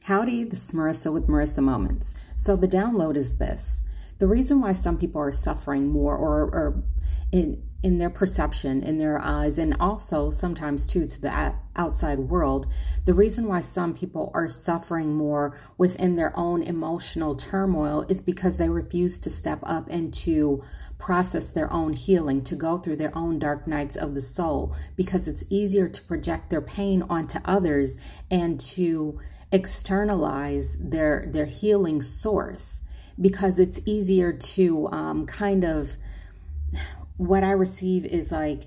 Howdy, this is Marissa with Marisa Moments. So the download is this. The reason why some people are suffering more or in their perception, in their eyes, and also sometimes too to the outside world, the reason why some people are suffering more within their own emotional turmoil is because they refuse to step up and to process their own healing, to go through their own dark nights of the soul, because it's easier to project their pain onto others and to externalize their healing source, because it's easier to what I receive is like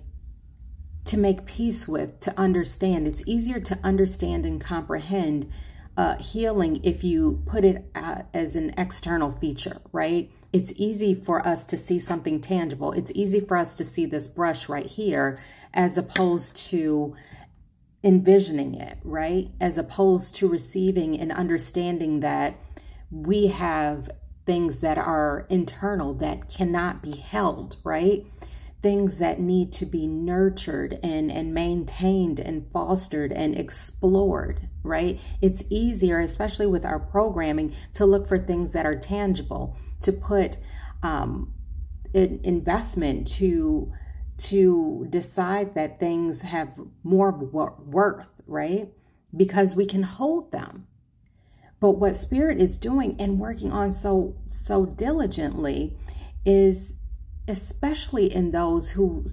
to make peace with, to understand. It's easier to understand and comprehend healing if you put it as an external feature, right? It's easy for us to see something tangible. It's easy for us to see this brush right here as opposed to envisioning it, right? As opposed to receiving and understanding that we have things that are internal that cannot be held, right? Things that need to be nurtured and maintained and fostered and explored, right? It's easier, especially with our programming, to look for things that are tangible, to put investment, to decide that things have more worth, right? Because we can hold them. But what Spirit is doing and working on so diligently is, especially in those who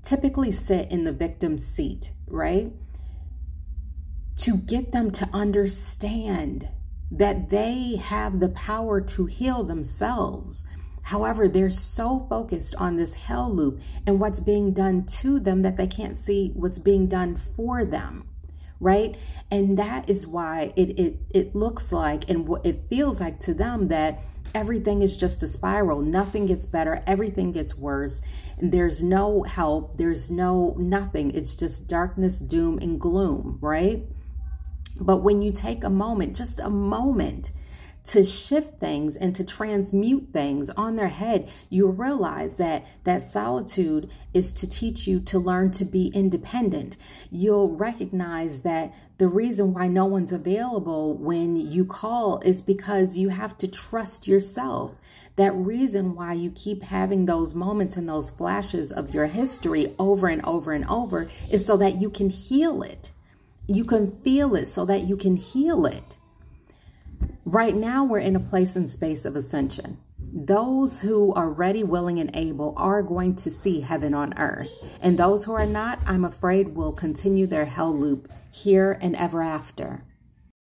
typically sit in the victim seat, right? To get them to understand that they have the power to heal themselves. However, they're so focused on this hell loop and what's being done to them that they can't see what's being done for them, right? And that is why it looks like and what it feels like to them that everything is just a spiral. Nothing gets better. Everything gets worse. And there's no help. There's nothing. It's just darkness, doom, and gloom, right? But when you take a moment, just a moment, to shift things and to transmute things on their head, you realize that solitude is to teach you to learn to be independent. You'll recognize that the reason why no one's available when you call is because you have to trust yourself. That reason why you keep having those moments and those flashes of your history over and over and over is so that you can heal it. You can feel it so that you can heal it. Right now, we're in a place and space of ascension. Those who are ready, willing, and able are going to see heaven on earth. And those who are not, I'm afraid, will continue their hell loop here and ever after.